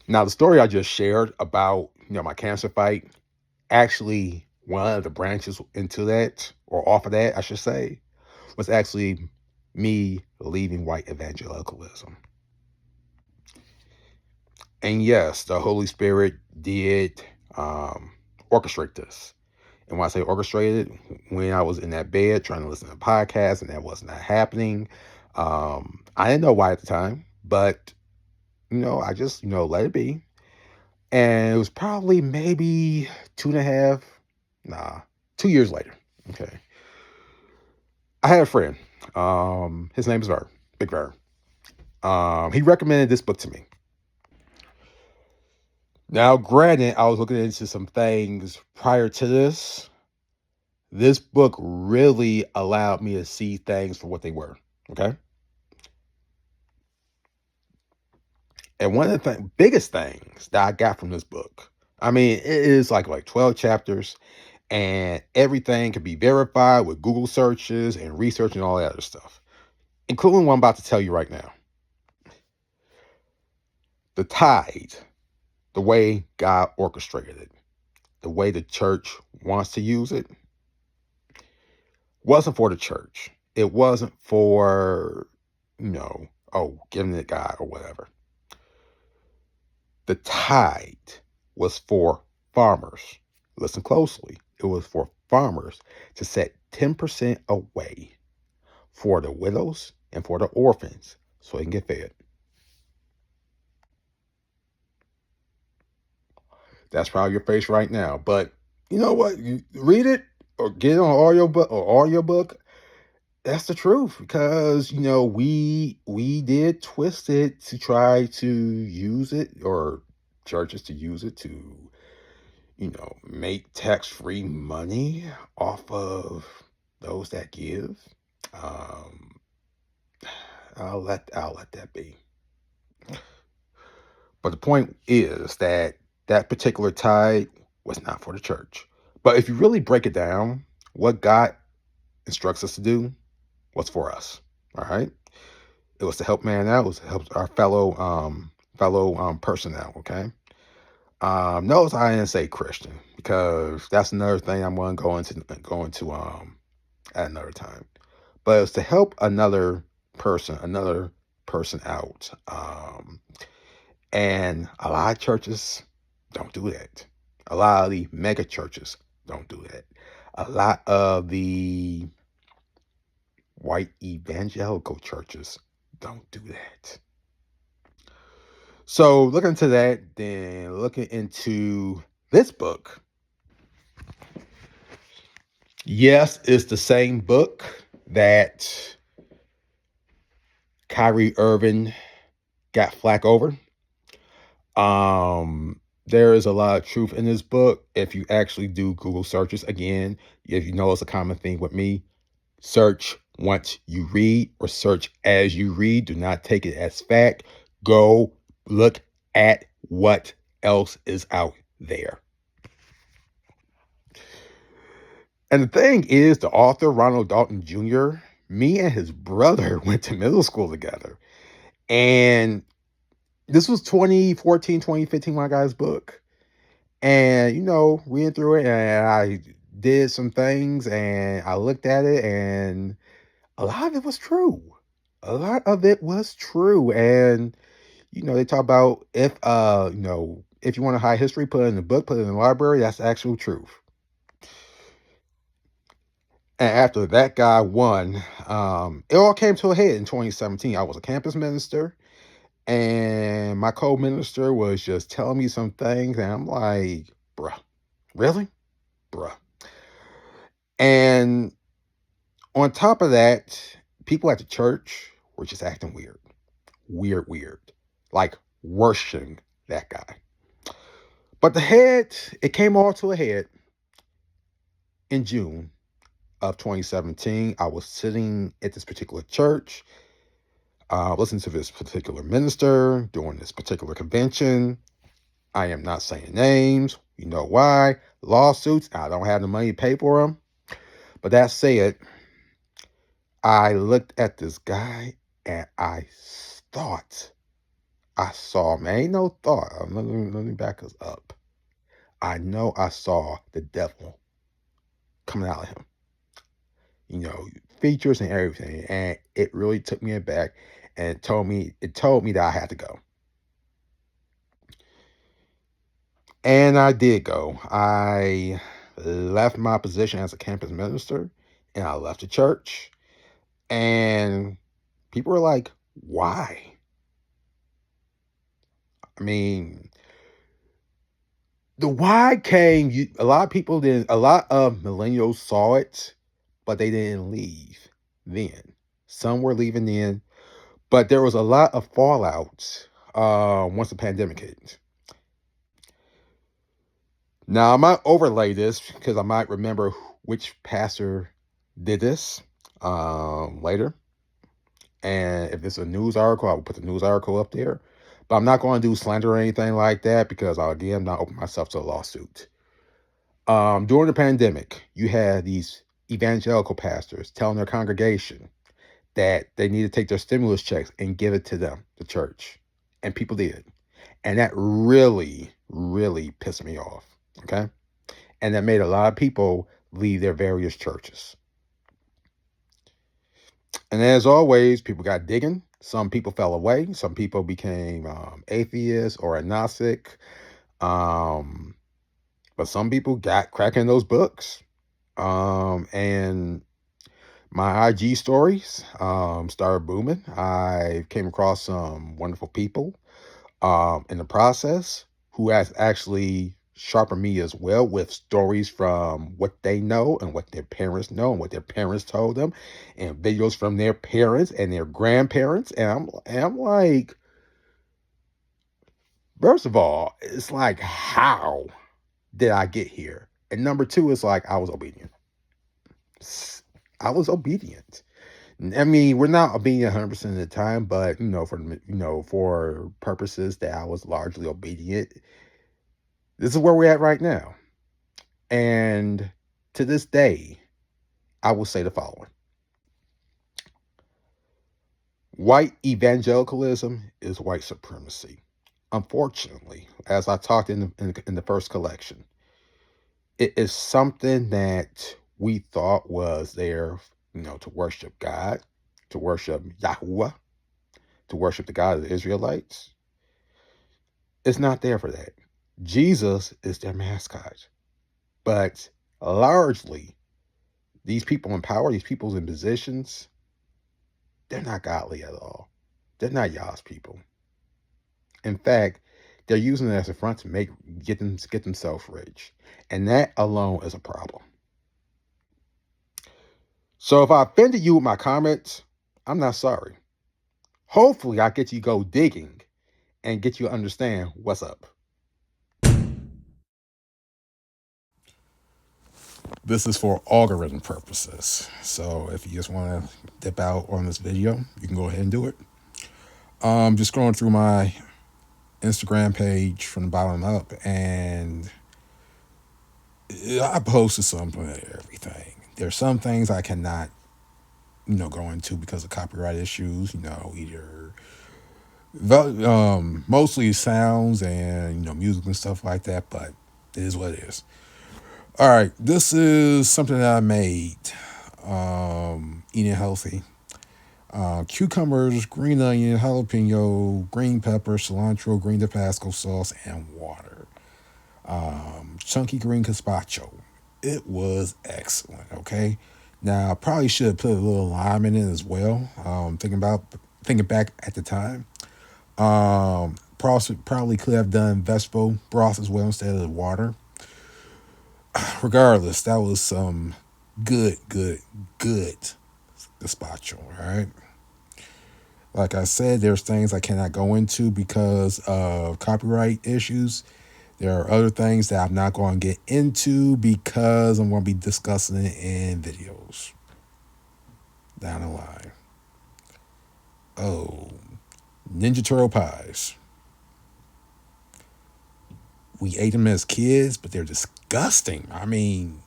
Now, the story I just shared about, my cancer fight, actually one of the branches into that, or off of that, I should say, was actually me leaving white evangelicalism. And yes, the Holy Spirit did orchestrate this. And when I say orchestrated, when I was in that bed trying to listen to podcasts and that was not happening, I didn't know why at the time, but I just let it be. And it was probably maybe two and a half, nah, 2 years later. Okay, I had a friend. His name is Ver, Big Ver. He recommended this book to me. Now, granted, I was looking into some things prior to this. This book really allowed me to see things for what they were. Okay. And one of the biggest things that I got from this book, I mean, it is like 12 chapters, and everything can be verified with Google searches and research and all that other stuff, including what I'm about to tell you right now. The tithe, the way God orchestrated it, the way the church wants to use it, wasn't for the church. It wasn't for, giving it to God or whatever. The tithe was for farmers. Listen closely. It was for farmers to set 10% away for the widows and for the orphans so they can get fed. That's probably your face right now. But you know what? You read it or get it on audiobook. That's the truth, because we did twist it to try to use it, or churches to use it to make tax-free money off of those that give. Um, I'll let that be. But the point is that that particular tithe was not for the church. But if you really break it down, what God instructs us to do was for us. All right. It was to help man out. It was to help our fellow person out. Okay. Notice I didn't say Christian, because that's another thing I'm going to go into at another time. But it's to help another person out. And a lot of churches don't do that. A lot of the mega churches don't do that. A lot of the white evangelical churches don't do that. So looking into that, then looking into this book. Yes, it's the same book that Kyrie Irving got flack over. There is a lot of truth in this book if you actually do Google searches. Again, if you know it's a common thing with me, search once you read or search as you read. Do not take it as fact. Go look at what else is out there. And the thing is, the author, Ronald Dalton Jr., me and his brother went to middle school together. And this was 2014, 2015 when I got his book. And, reading through it, and I did some things and I looked at it, and a lot of it was true. A lot of it was true. And, they talk about if you want to hide history, put it in the book, put it in the library. That's the actual truth. And after that guy won, it all came to a head in 2017. I was a campus minister, and my co-minister was just telling me some things, and I'm like, bruh, really? Bruh. And on top of that, people at the church were just acting weird. Weird. Like worshiping that guy. But it came all to a head in June of 2017. I was sitting at this particular church, listening to this particular minister during this particular convention. I am not saying names. You know why? Lawsuits. I don't have the money to pay for them. But that said, I looked at this guy and I thought I saw, man, ain't no thought. Let me back us up. I know I saw the devil coming out of him, features and everything. And it really took me aback and it told me that I had to go. And I did go. I left my position as a campus minister and I left the church. And people were like, why? I mean, the why came, a lot of people didn't, a lot of millennials saw it, but they didn't leave then. Some were leaving then, but there was a lot of fallout once the pandemic hit. Now, I might overlay this because I might remember which pastor did this later. And if it's a news article, I will put the news article up there. But I'm not going to do slander or anything like that because, again, I'm not opening myself to a lawsuit. During the pandemic, you had these evangelical pastors telling their congregation that they need to take their stimulus checks and give it to them, the church. And people did. And that really, really pissed me off. Okay. And that made a lot of people leave their various churches. And as always, people got digging. Some people fell away. Some people became atheists or agnostic. Um, but some people got cracking those books. And my IG stories started booming. I came across some wonderful people in the process who has actually sharpened me as well with stories from what they know and what their parents know and what their parents told them and videos from their parents and their grandparents. And I'm like, first of all, it's like, how did I get here? And number two is like, I was obedient. I was obedient. I mean, we're not obedient 100% of the time, but for purposes that I was largely obedient, this is where we're at right now. And to this day, I will say the following. White evangelicalism is white supremacy. Unfortunately, as I talked in the first collection, it is something that we thought was there, to worship God, to worship Yahuwah, to worship the God of the Israelites. It's not there for that. Jesus is their mascot. But largely, these people in power, these people in positions, they're not godly at all. They're not Yah's people. In fact, they're using it as a front to get themselves rich. And that alone is a problem. So if I offended you with my comments, I'm not sorry. Hopefully I get you go digging and get you to understand what's up. This is for algorithm purposes. So if you just want to dip out on this video, you can go ahead and do it. Just scrolling through my Instagram page from the bottom up, and I posted something and everything. There's some things I cannot, go into because of copyright issues. Either mostly sounds and music and stuff like that. But it is what it is. All right, this is something that I made. Eating healthy. Cucumbers, green onion, jalapeno, green pepper, cilantro, green Tabasco sauce, and water. Chunky green gazpacho. It was excellent. Okay, now I probably should have put a little lime in it as well. Thinking back at the time. Probably could have done vegetable broth as well instead of the water. Regardless, that was some good gazpacho. All right. Like I said, there's things I cannot go into because of copyright issues. There are other things that I'm not going to get into because I'm going to be discussing it in videos down the line. Oh, Ninja Turtle pies. We ate them as kids, but they're disgusting. I mean,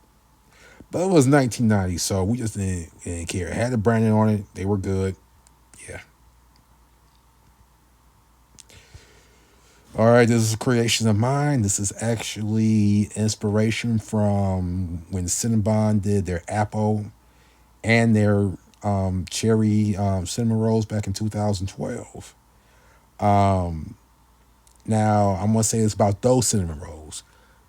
but it was 1990, so we just didn't care. It had the branding on it. They were good. Yeah. All right, this is a creation of mine. This is actually inspiration from when Cinnabon did their apple and their cherry cinnamon rolls back in 2012. Now, I'm going to say it's about those cinnamon rolls.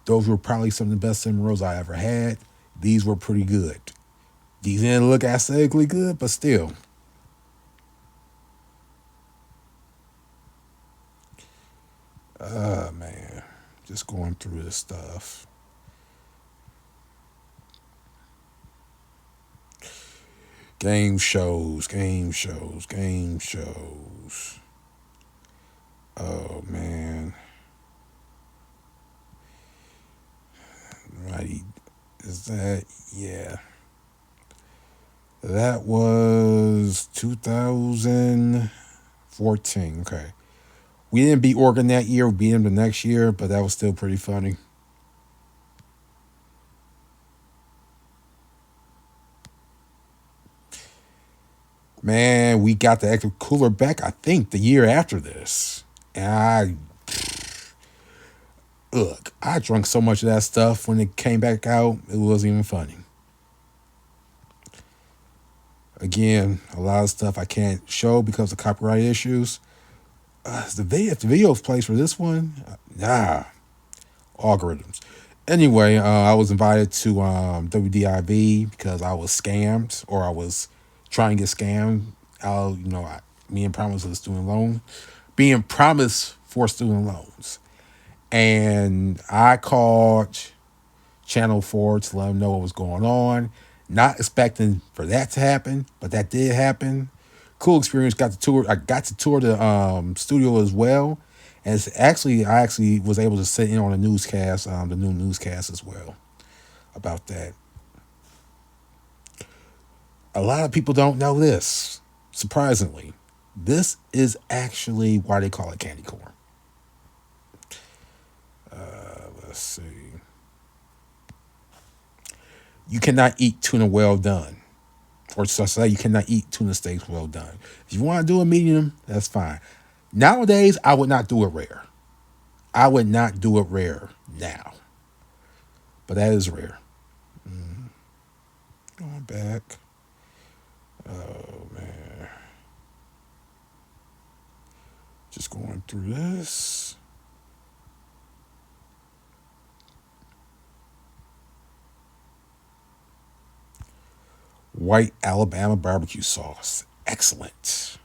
Those were probably some of the best cinnamon rolls I ever had. These were pretty good. These didn't look aesthetically good, but still. Man. Just going through this stuff. Game shows. Oh, man. Right. Is that? Yeah. That was 2014. Okay. We didn't beat Oregon that year. We beat them the next year, but that was still pretty funny. Man, we got the active cooler back, I think, the year after this. And I drank so much of that stuff when it came back out, it wasn't even funny. Again, a lot of stuff I can't show because of copyright issues. If the video plays for this one, algorithms. Anyway, I was invited to WDIV because I was scammed, or I was trying to get scammed. Me and Promise was student loan, being promised for student loans, and I called Channel 4 to let them know what was going on. Not expecting for that to happen, but that did happen. Cool experience. Got to tour. I got to tour the studio as well, and I actually was able to sit in on a newscast, the new newscast as well, about that. A lot of people don't know this. Surprisingly, this is actually why they call it candy corn. Let's see. You cannot eat tuna well done. Or so say you cannot eat tuna steaks well done. If you want to do a medium, that's fine. Nowadays, I would not do it rare. I would not do it rare now. But that is rare. Going back. Oh, man. Just going through this. White Alabama barbecue sauce. Excellent.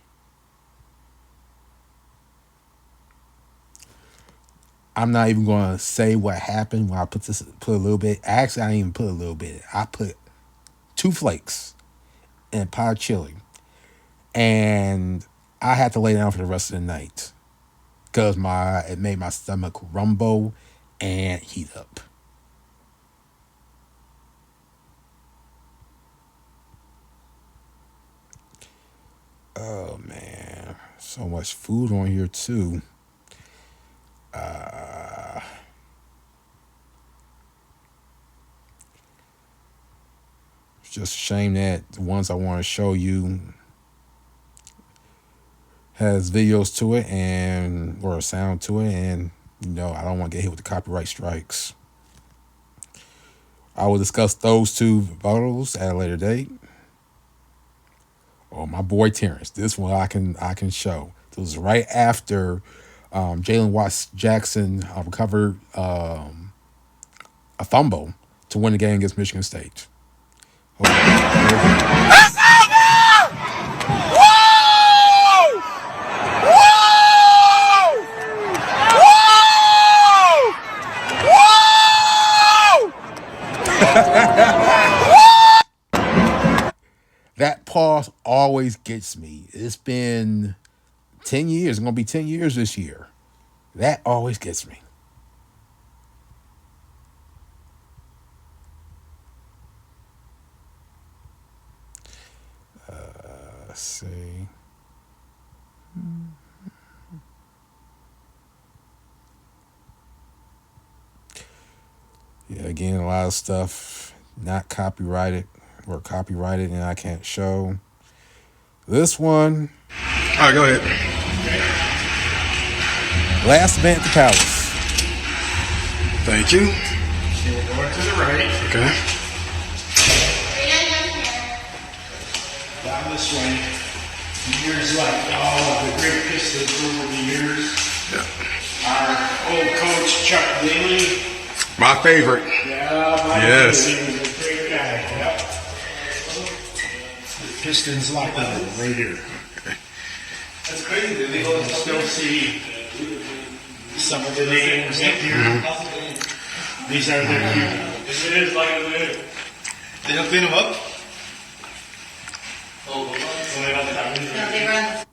I'm not even going to say what happened when I put a little bit. Actually, I didn't even put a little bit. I put 2 flakes in a pot of chili. And I had to lay down for the rest of the night because it made my stomach rumble and heat up. Oh man, so much food on here too. It's just a shame that the ones I want to show you has videos to it and or a sound to it, and I don't want to get hit with the copyright strikes. I will discuss those 2 photos at a later date. Oh, my boy Terrence, this one I can show. This was right after Jalen Watts Jackson recovered a fumble to win the game against Michigan State. That pause always gets me. It's been 10 years. It's going to be 10 years this year. That always gets me. Let's see. Yeah, again, a lot of stuff not copyrighted or copyrighted and I can't show. This one. All right, go ahead. Last event at the palace. Thank you. So we're going to the right. Okay. Down this way. Years like all the great pistons over the years. Yeah. Our old coach Chuck Daly. My favorite. Yeah, Yes. He was a great guy. Yep. The Pistons locker room right here. That's crazy. They You can still see some of the names up here. These are their people. It is like it. They don't clean them up? No, they run